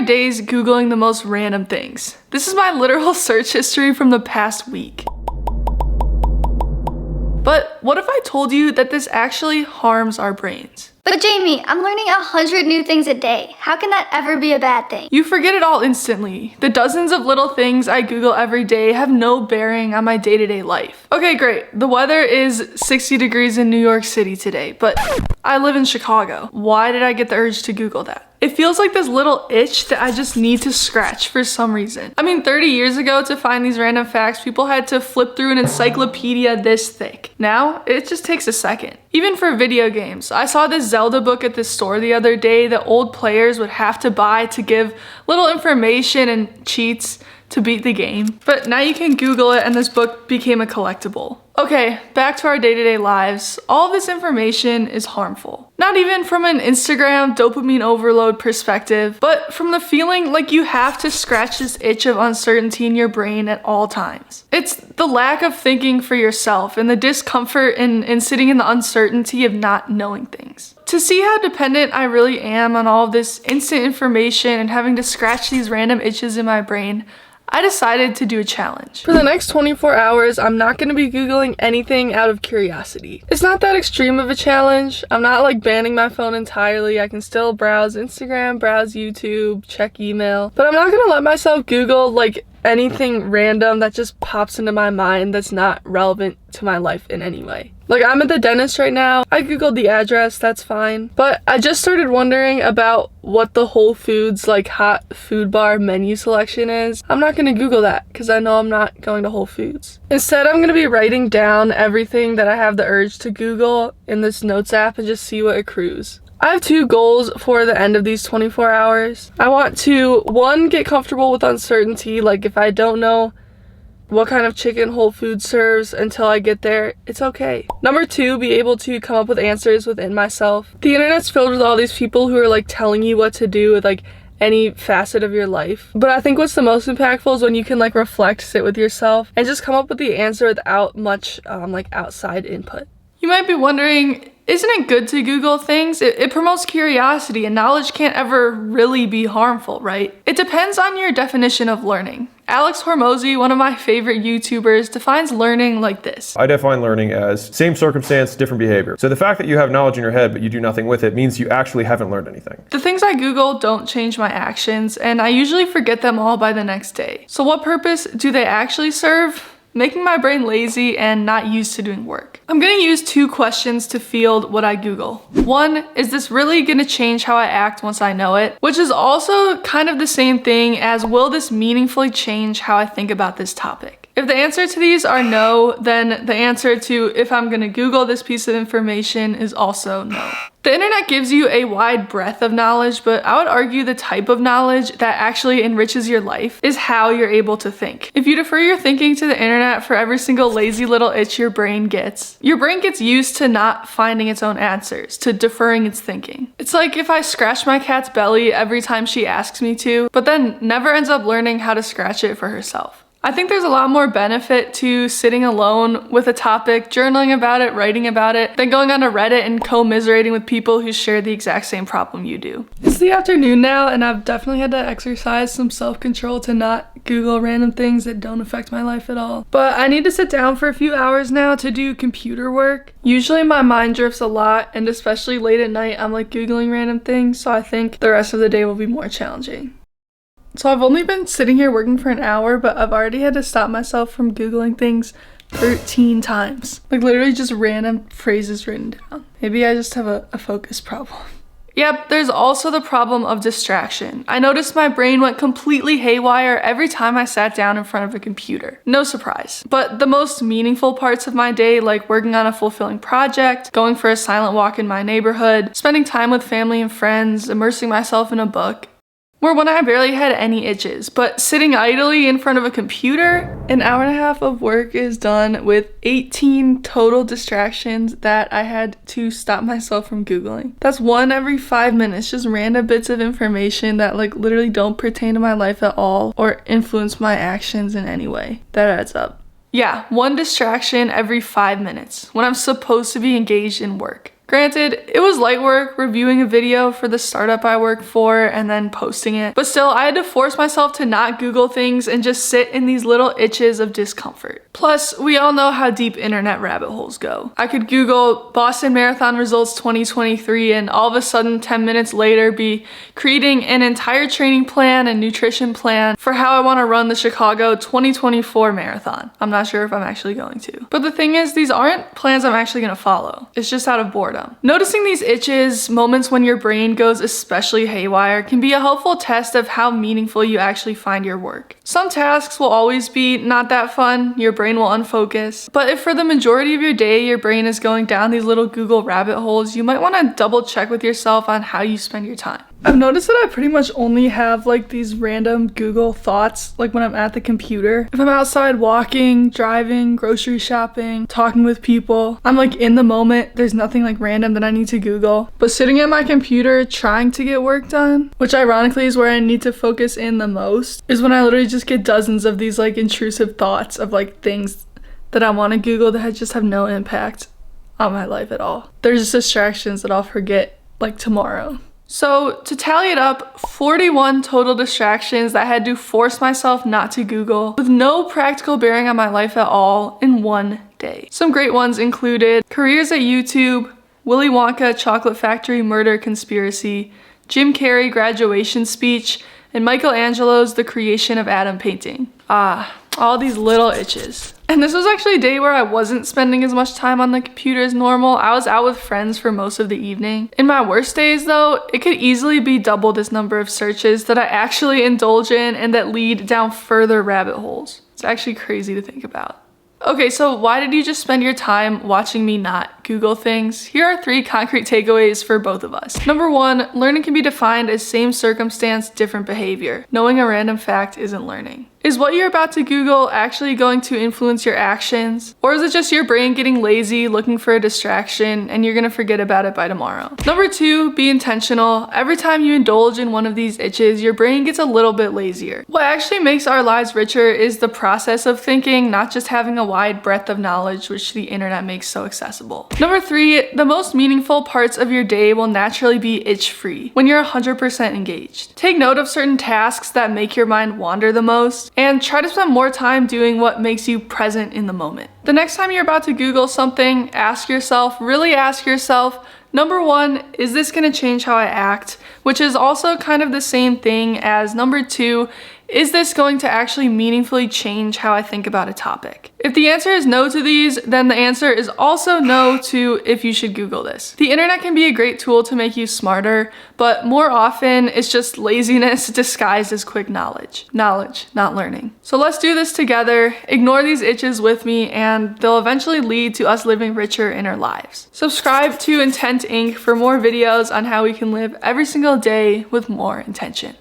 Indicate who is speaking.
Speaker 1: our days Googling the most random things. This is my literal search history from the past week. But what if I told you that this actually harms our brains?
Speaker 2: But Jamie, I'm learning 100 new things a day. How can that ever be a bad thing?
Speaker 1: You forget it all instantly. The dozens of little things I Google every day have no bearing on my day-to-day life. Okay, great. The weather is 60 degrees in New York City today, but I live in Chicago. Why did I get the urge to Google that? It feels like this little itch that I just need to scratch for some reason. I mean, 30 years ago, to find these random facts, people had to flip through an encyclopedia this thick. Now, it just takes a second. Even for video games, I saw this Zelda book at the store the other day that old players would have to buy to give little information and cheats to beat the game. But now you can Google it and this book became a collectible. Okay, back to our day-to-day lives. All of this information is harmful. Not even from an Instagram dopamine overload perspective, but from the feeling like you have to scratch this itch of uncertainty in your brain at all times. It's the lack of thinking for yourself and the discomfort in sitting in the uncertainty of not knowing things. To see how dependent I really am on all of this instant information and having to scratch these random itches in my brain, I decided to do a challenge. For the next 24 hours, I'm not going to be Googling anything out of curiosity. It's not that extreme of a challenge. I'm not like banning my phone entirely. I can still browse Instagram, browse YouTube, check email, but I'm not going to let myself Google like anything random that just pops into my mind that's not relevant to my life in any way. Like, I'm at the dentist right now. I Googled the address, that's fine. But I just started wondering about what the Whole Foods like hot food bar menu selection is. I'm not gonna Google that because I know I'm not going to Whole Foods. Instead, I'm gonna be writing down everything that I have the urge to Google in this notes app and just see what accrues. I have 2 goals for the end of these 24 hours. I want to, 1, get comfortable with uncertainty, like if I don't know what kind of chicken Whole Foods serves until I get there, it's okay. Number 2, be able to come up with answers within myself. The internet's filled with all these people who are like telling you what to do with like any facet of your life. But I think what's the most impactful is when you can like reflect, sit with yourself, and just come up with the answer without much like outside input. You might be wondering, isn't it good to Google things? It promotes curiosity and knowledge can't ever really be harmful, right? It depends on your definition of learning. Alex Hormozy, one of my favorite YouTubers, defines learning like this.
Speaker 3: I define learning as same circumstance, different behavior. So the fact that you have knowledge in your head but you do nothing with it means you actually haven't learned anything.
Speaker 1: The things I Google don't change my actions, and I usually forget them all by the next day. So what purpose do they actually serve? Making my brain lazy and not used to doing work. I'm gonna use 2 questions to field what I Google. 1, is this really gonna change how I act once I know it? Which is also kind of the same thing as, will this meaningfully change how I think about this topic? If the answer to these are no, then the answer to if I'm gonna Google this piece of information is also no. The internet gives you a wide breadth of knowledge, but I would argue the type of knowledge that actually enriches your life is how you're able to think. If you defer your thinking to the internet for every single lazy little itch your brain gets used to not finding its own answers, to deferring its thinking. It's like if I scratch my cat's belly every time she asks me to, but then never ends up learning how to scratch it for herself. I think there's a lot more benefit to sitting alone with a topic, journaling about it, writing about it, than going onto Reddit and commiserating with people who share the exact same problem you do. It's the afternoon now, and I've definitely had to exercise some self-control to not Google random things that don't affect my life at all. But I need to sit down for a few hours now to do computer work. Usually my mind drifts a lot, and especially late at night, I'm like Googling random things, so I think the rest of the day will be more challenging. So I've only been sitting here working for an hour, but I've already had to stop myself from Googling things 13 times. Like literally just random phrases written down. Maybe I just have a focus problem. Yep, there's also the problem of distraction. I noticed my brain went completely haywire every time I sat down in front of a computer. No surprise. But the most meaningful parts of my day, like working on a fulfilling project, going for a silent walk in my neighborhood, spending time with family and friends, immersing myself in a book, were when I barely had any itches. But sitting idly in front of a computer, an hour and a half of work is done with 18 total distractions that I had to stop myself from Googling. That's 1 every 5 minutes, just random bits of information that like literally don't pertain to my life at all or influence my actions in any way. That adds up. Yeah, 1 distraction every 5 minutes when I'm supposed to be engaged in work. Granted, it was light work reviewing a video for the startup I work for and then posting it, but still I had to force myself to not Google things and just sit in these little itches of discomfort. Plus, we all know how deep internet rabbit holes go. I could Google Boston Marathon results 2023 and all of a sudden 10 minutes later be creating an entire training plan and nutrition plan for how I want to run the Chicago 2024 marathon. I'm not sure if I'm actually going to. But the thing is, these aren't plans I'm actually going to follow. It's just out of boredom. Noticing these itches, moments when your brain goes especially haywire, can be a helpful test of how meaningful you actually find your work. Some tasks will always be not that fun, your brain will unfocus. But if for the majority of your day your brain is going down these little Google rabbit holes, you might want to double check with yourself on how you spend your time. I've noticed that I pretty much only have like these random Google thoughts like when I'm at the computer. If I'm outside walking, driving, grocery shopping, talking with people, I'm like in the moment. There's nothing like random that I need to Google. But sitting at my computer trying to get work done, which ironically is where I need to focus in the most, is when I literally just get dozens of these like intrusive thoughts of like things that I want to Google that just have no impact on my life at all. There's just distractions that I'll forget like tomorrow. So to tally it up, 41 total distractions that I had to force myself not to Google with no practical bearing on my life at all in one day. Some great ones included careers at YouTube, Willy Wonka Chocolate Factory Murder Conspiracy, Jim Carrey graduation speech, and Michelangelo's The Creation of Adam painting. All these little itches. And this was actually a day where I wasn't spending as much time on the computer as normal. I was out with friends for most of the evening. In my worst days though, it could easily be double this number of searches that I actually indulge in and that lead down further rabbit holes. It's actually crazy to think about. Okay, so why did you just spend your time watching me not Google things? Here are 3 concrete takeaways for both of us. Number 1, learning can be defined as same circumstance, different behavior. Knowing a random fact isn't learning. Is what you're about to Google actually going to influence your actions? Or is it just your brain getting lazy, looking for a distraction, and you're gonna forget about it by tomorrow? Number 2, be intentional. Every time you indulge in one of these itches, your brain gets a little bit lazier. What actually makes our lives richer is the process of thinking, not just having a wide breadth of knowledge, which the internet makes so accessible. Number 3, the most meaningful parts of your day will naturally be itch-free when you're 100% engaged. Take note of certain tasks that make your mind wander the most, and try to spend more time doing what makes you present in the moment. The next time you're about to Google something, really ask yourself, number 1, is this going to change how I act? Which is also kind of the same thing as number 2, is this going to actually meaningfully change how I think about a topic? If the answer is no to these, then the answer is also no to if you should Google this. The internet can be a great tool to make you smarter, but more often it's just laziness disguised as quick knowledge. Knowledge, not learning. So let's do this together. Ignore these itches with me and they'll eventually lead to us living richer inner lives. Subscribe to Intent Inc. for more videos on how we can live every single day with more intention.